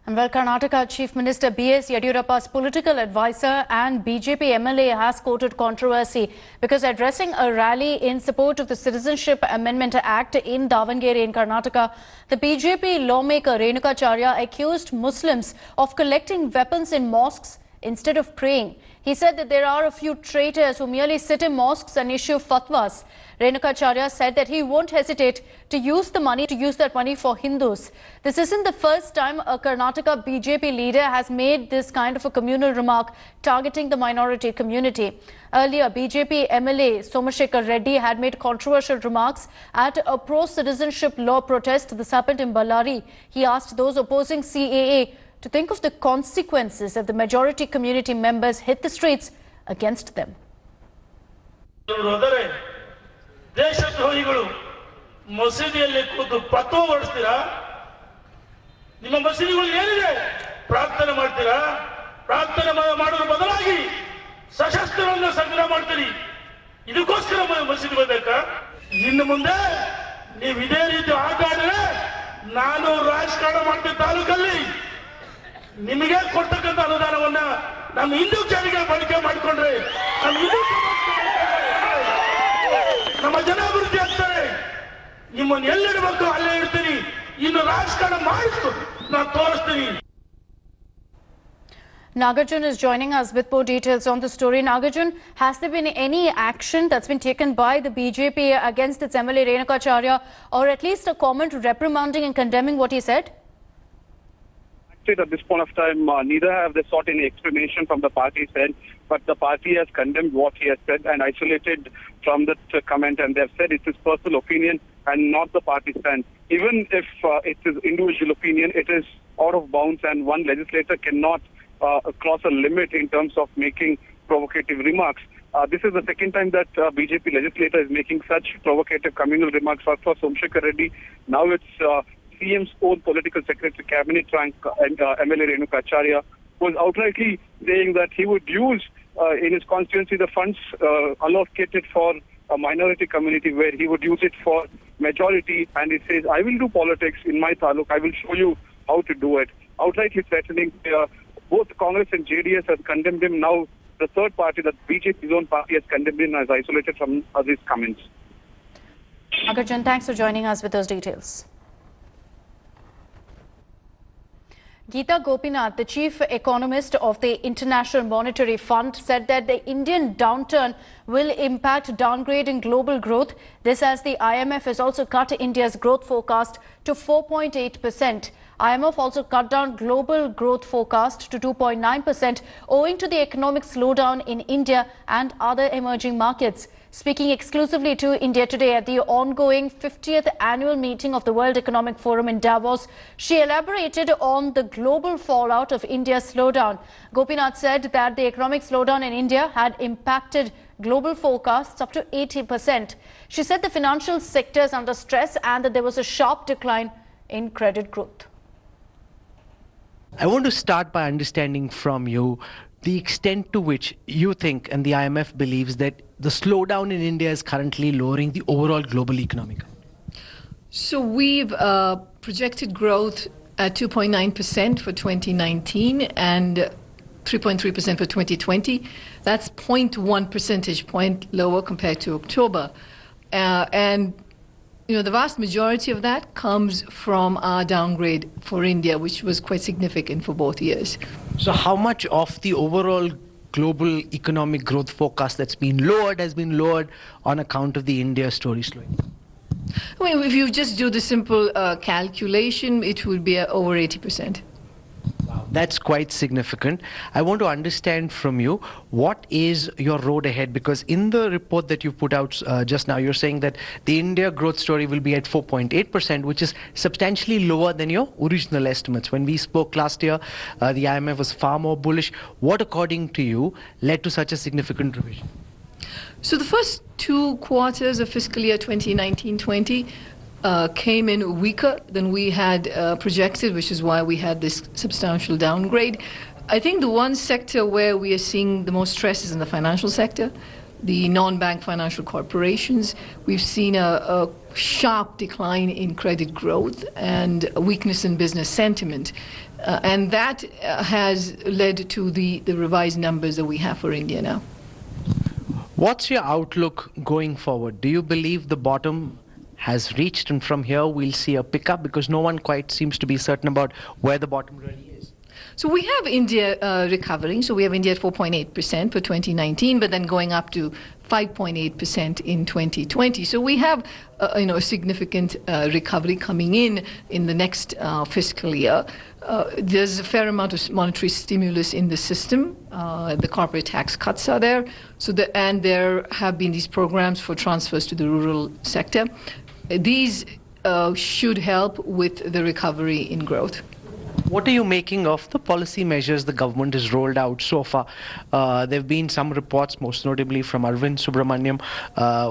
And well, Karnataka Chief Minister B.S. Yediyurappa's political advisor and BJP MLA has quoted controversy because addressing a rally in support of the Citizenship Amendment Act in Davangere in Karnataka, the BJP lawmaker Renukacharya accused Muslims of collecting weapons in mosques instead of praying. He said that there are a few traitors who merely sit in mosques and issue fatwas. Renukacharya said that he won't hesitate to use that money for Hindus. This isn't the first time a Karnataka BJP leader has made this kind of a communal remark targeting the minority community. Earlier, BJP MLA Somashekar Reddy had made controversial remarks at a pro-citizenship law protest this happened in Ballari. He asked those opposing CAA to think of the consequences if the majority community members hit the streets against them. ದೇಶದ್ರೋಹಿಗಳು ಮಸೀದಿಯಲ್ಲಿ ಕೂತು ಫತ್ವಾ ಹೊರಡಿಸ್ತೀರಾ? ನಿಮ್ಮ ಮಸೀದಿಗಳು ಏನಿದೆ? ಪ್ರಾರ್ಥನೆ ಮಾಡ್ತೀರಾ? ಪ್ರಾರ್ಥನೆ ಮಾಡೋದ್ರ ಬದಲಾಗಿ ಸಶಸ್ತ್ರವನ್ನು ಸಂಗ್ರಹ ಮಾಡ್ತೀರಿ. ಇದಕ್ಕೋಸ್ಕರ ಮಸೀದಿ ಬರಬೇಕಾ? ಇನ್ನು ಮುಂದೆ ನೀವು ಇದೇ ರೀತಿ ಆಟ ಆಡಿದ್ರೆ ನಾನು ರಾಜಕಾರಣ ಮಾಡ್ತೀನಿ ತಾಲೂಕಲ್ಲಿ ನಿಮಗೆ ಕೊಡ್ತಕ್ಕಂಥ ಅನುದಾನವನ್ನ ನಮ್ಮ ಹಿಂದೂ ಜನರಿಗೆ ಬಳಕೆ ಮಾಡಿಕೊಂಡ್ರೆ ನಮ್ಮ ಹಿಂದೂ ನಮ್ಮ ಜನ ಅಭಿವೃದ್ಧಿ ಆಗ್ತಾರೆ. ನಿಮ್ಮನ್ನು ಎಲ್ಲಿಡಬೇಕು ಅಲ್ಲೇ ಇಡ್ತೀನಿ. ಇನ್ನು ರಾಜಕಾರಣ ಮಾಡಿಸ್ತು ನಾನು ತೋರಿಸ್ತೀನಿ. Nagarjun is joining us with more details on the story. Nagarjun, has there been any action that's been taken by the BJP against its MLA Renukacharya, or at least a comment reprimanding and condemning what he said? At this point of time, neither have they sought any explanation from the party's end, but the party has condemned what he has said and isolated from that comment, and they have said it's his personal opinion and not the party's stand. Even if it's his individual opinion, it is out of bounds, and one legislator cannot cross a limit in terms of making provocative remarks. This is the second time that BJP legislator is making such provocative communal remarks. First was Somashekar Reddy, now it's CM's own political secretary, cabinet rank, and MLA Renukacharya, was outrightly saying that he would use in his constituency the funds allocated for a minority community, where he would use it for majority, and he says, I will do politics in my taluk, I will show you how to do it. Outrightly threatening. Both Congress and JDS has condemned him. Now the third party, that BJP's own party, has condemned him as isolated from these comments. Nagarjun, thanks for joining us with those details. Geeta Gopinath, the chief economist of the International Monetary Fund, said that the Indian downturn will impact downgrade in global growth. This as the IMF has also cut India's growth forecast to 4.8%. IMF also cut down global growth forecast to 2.9% owing to the economic slowdown in India and other emerging markets. Speaking exclusively to India Today at the ongoing 50th annual meeting of the World Economic Forum in Davos, she elaborated on the global fallout of India's slowdown. Gopinath said that the economic slowdown in India had impacted global forecasts up to 80%. She said the financial sector is under stress and that there was a sharp decline in credit growth. I want to start by understanding from you the extent to which you think and the IMF believes that the slowdown in India is currently lowering the overall global economic. So we've projected growth at 2.9% for 2019 and 3.3% for 2020. That's 0.1 percentage point lower compared to October. And you know, the vast majority of that comes from our downgrade for India, which was quite significant for both years. So how much of the overall global economic growth forecast that's been lowered has been lowered on account of the India story slowing? I mean, if you just do the simple calculation, it would be over 80%. Wow, that's quite significant. I want to understand from you, what is your road ahead? Because in the report that you put out just now, you're saying that the India growth story will be at 4.8%, which is substantially lower than your original estimates. When we spoke last year, the IMF was far more bullish. What, according to you, led to such a significant revision? So the first 2 quarters of fiscal year 2019-20 came in weaker than we had projected, which is why we had this substantial downgrade. I think the one sector where we are seeing the most stress is in the financial sector. the non-bank financial corporations. We've seen a sharp decline in credit growth and weakness in business sentiment. And that has led to the revised numbers that we have for India now. What's your outlook going forward? Do you believe the bottom has reached and from here we'll see a pickup, because no one quite seems to be certain about where the bottom really is? So we have India recovering. So we have India at 4.8% for 2019, but then going up to 5.8% in 2020. So we have a significant recovery coming in the next fiscal year. There's a fair amount of monetary stimulus in the system. The corporate tax cuts are there. And there have been these programs for transfers to the rural sector. These should help with the recovery in growth. What are you making of the policy measures the government has rolled out so far? There have been some reports, most notably from Arvind Subramaniam,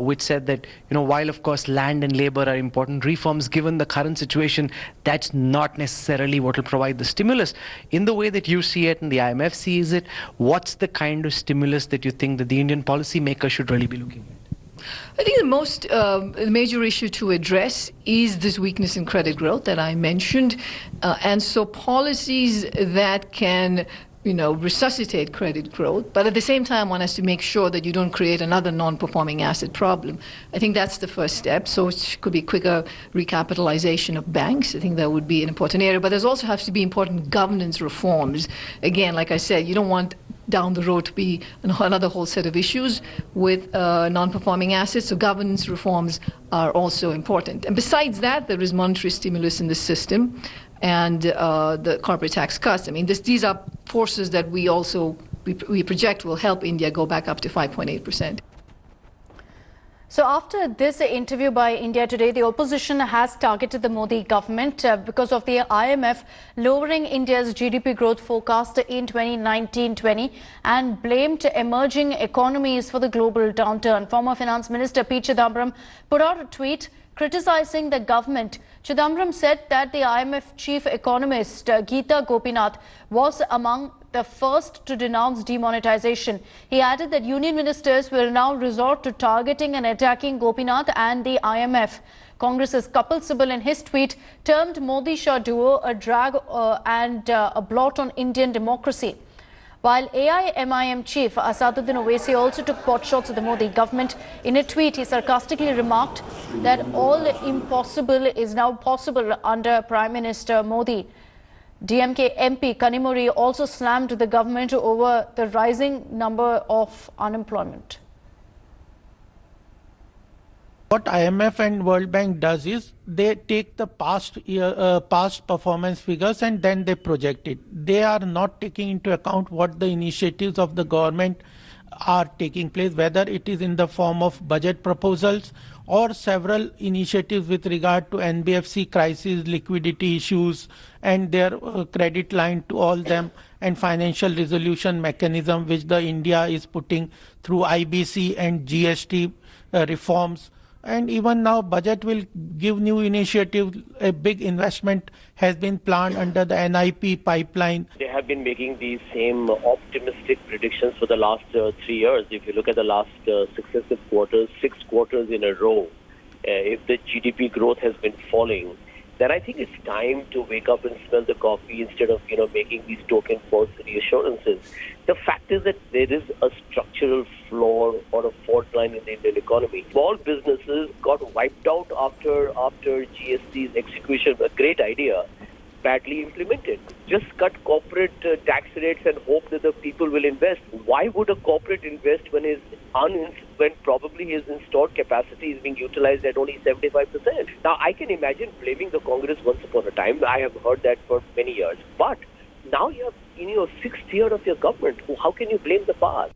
which said that, while of course land and labor are important reforms, given the current situation, that's not necessarily what will provide the stimulus. In the way that you see it and the IMF sees it, what's the kind of stimulus that you think that the Indian policymaker should really be looking at? I think the major issue to address is this weakness in credit growth that I mentioned. And so policies that can resuscitate credit growth, but at the same time one has to make sure that you don't create another non-performing asset problem. I think that's the first step. So it could be quicker recapitalization of banks. I think that would be an important area. But there's also has to be important governance reforms. Again, like I said, you don't want down the road to be another whole set of issues with non-performing assets. So governance reforms are also important. And besides that, there is monetary stimulus in the system and the corporate tax cuts. I mean, these are forces that we project will help India go back up to 5.8%. So after this interview by India Today, the opposition has targeted the Modi government because of the IMF lowering India's GDP growth forecast in 2019-20 and blamed emerging economies for the global downturn. Former Finance Minister P. Chidambaram put out a tweet criticizing the government. Chidambaram said that the IMF chief economist Geeta Gopinath was among the first to denounce demonetization. He added that union ministers will now resort to targeting and attacking Gopinath and the IMF. Congress's Kapil Sibal in his tweet termed Modi-Shah duo a drag and a blot on Indian democracy. While AIMIM chief Asaduddin Owaisi also took potshots at the Modi government. In a tweet, he sarcastically remarked that all impossible is now possible under Prime Minister Modi. DMK MP Kanimuri also slammed the government over the rising number of unemployment. What IMF and World Bank does is they take the past performance figures and then they project it. They are not taking into account what the initiatives of the government are taking place, whether it is in the form of budget proposals or several initiatives with regard to NBFC crisis, liquidity issues and their credit line to all them, and financial resolution mechanism which the India is putting through IBC and GST reforms. And even now budget will give new initiative. A big investment has been planned under the NIP pipeline. They have been making these same optimistic predictions for the last 3 years. If you look at the last successive quarters, 6 quarters in a row, if the GDP growth has been falling, then I think it's time to wake up and smell the coffee instead of making these token false reassurances. The fact is that there is a structural flaw or a fault line in the Indian economy. Small businesses got wiped out after GST's execution. A great idea, badly implemented. Just cut corporate tax rates and hope that the people will invest. Why would a corporate invest when probably his installed capacity is being utilized at only 75%? Now, I can imagine blaming the Congress once upon a time. I have heard that for many years. But now you have in your 6th year of your government. How can you blame the past?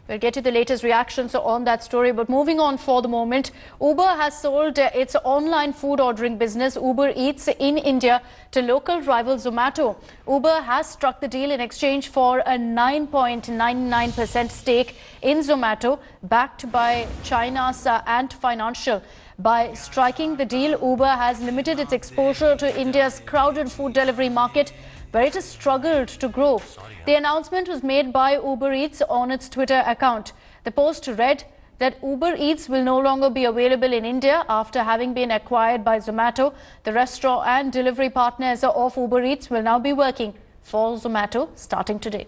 We'll get to the latest reactions on that story. But moving on for the moment, Uber has sold its online food ordering business, Uber Eats, in India to local rival Zomato. Uber has struck the deal in exchange for a 9.99% stake in Zomato, backed by China's Ant Financial. By striking the deal, Uber has limited its exposure to India's crowded food delivery market, where it has struggled to grow. The announcement was made by Uber Eats on its Twitter account. The post read, that Uber Eats will no longer be available in India after having been acquired by Zomato. The restaurant and delivery partners of Uber Eats will now be working for Zomato starting today.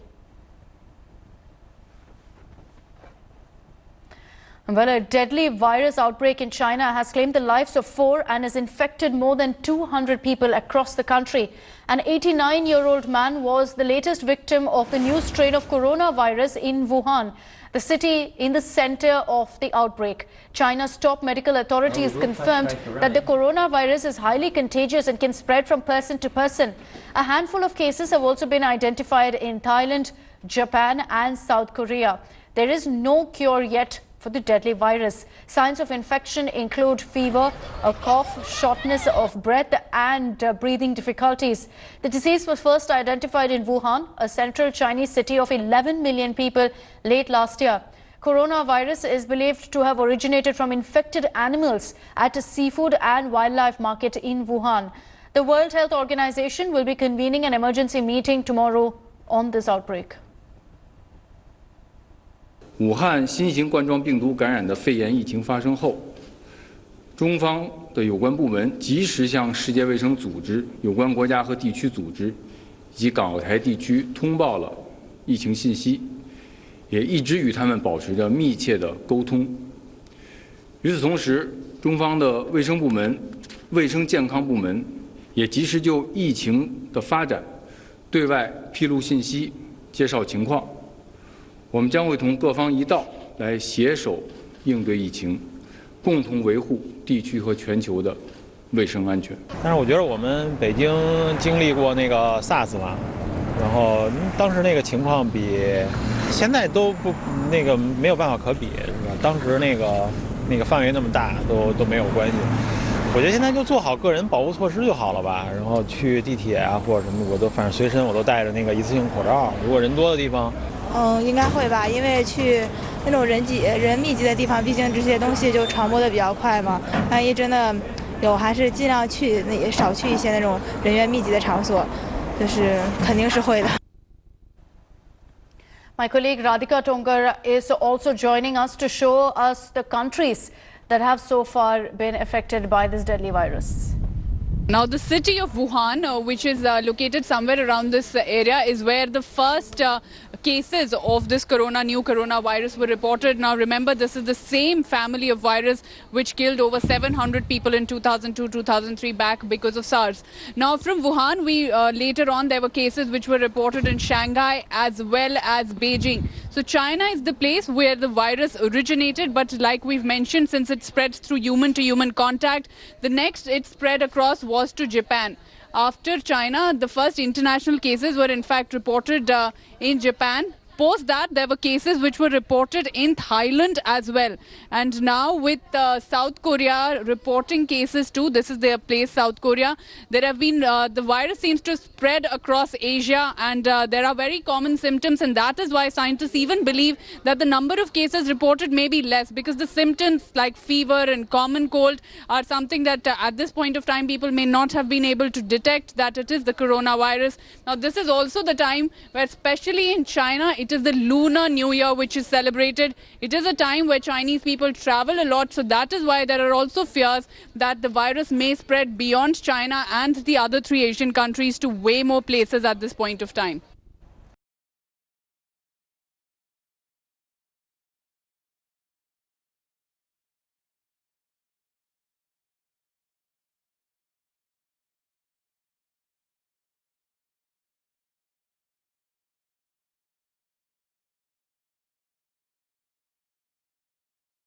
Well, a deadly virus outbreak in China has claimed the lives of 4 and has infected more than 200 people across the country. An 89-year-old man was the latest victim of the new strain of coronavirus in Wuhan, the city in the center of the outbreak. China's top medical authorities confirmed that the coronavirus is highly contagious and can spread from person to person. A handful of cases have also been identified in Thailand, Japan and South Korea. There is no cure yet for the deadly virus. Signs of infection include fever, a cough, shortness of breath and breathing difficulties. The disease was first identified in Wuhan, a central Chinese city of 11 million people, late last year. Coronavirus is believed to have originated from infected animals at a seafood and wildlife market in Wuhan. The World Health Organization will be convening an emergency meeting tomorrow on this outbreak. 武汉新型冠状病毒感染的肺炎疫情发生后，中方的有关部门及时向世界卫生组织、有关国家和地区组织以及港澳台地区通报了疫情信息，也一直与他们保持着密切的沟通。与此同时，中方的卫生部门、卫生健康部门也及时就疫情的发展对外披露信息、介绍情况。 我们将会同各方一道来携手应对疫情，共同维护地区和全球的卫生安全。但是我觉得我们北京经历过那个 SARS 嘛，然后当时那个情况比现在都不那个没有办法可比，是吧？当时那个范围那么大都没有关系。我觉得现在就做好个人保护措施就好了吧。然后去地铁啊或者什么，我都反正随身我都带着那个一次性口罩。如果人多的地方。 应该会吧，因为去那种人密集的地方，毕竟这些东西就传播的比较快嘛。万一真的有，还是尽量去少去一些那种人员密集的场所，就是肯定是会的。 My colleague Radhika Tongar is also joining us to show us the countries that have so far been affected by this deadly virus. Now, the city of Wuhan, which is located somewhere around this area, is where the first cases of this new coronavirus were reported. Now, remember, this is the same family of virus which killed over 700 people in 2002-2003 back because of SARS. Now, from Wuhan, later on, there were cases which were reported in Shanghai as well as Beijing. So, China is the place where the virus originated, but like we've mentioned, since it spreads through human-to-human contact, the next it spread across was to Japan. After China, the first international cases were in fact reported in Japan. Post that, there were cases which were reported in Thailand as well. And now with South Korea reporting cases too, this is their place, South Korea, there have been, the virus seems to spread across Asia, and there are very common symptoms, and that is why scientists even believe that the number of cases reported may be less, because the symptoms like fever and common cold are something that at this point of time people may not have been able to detect that it is the coronavirus. Now this is also the time where, especially in China, it is the Lunar New Year which is celebrated. It is a time where Chinese people travel a lot, so that is why there are also fears that the virus may spread beyond China and the other 3 Asian countries to way more places at this point of time.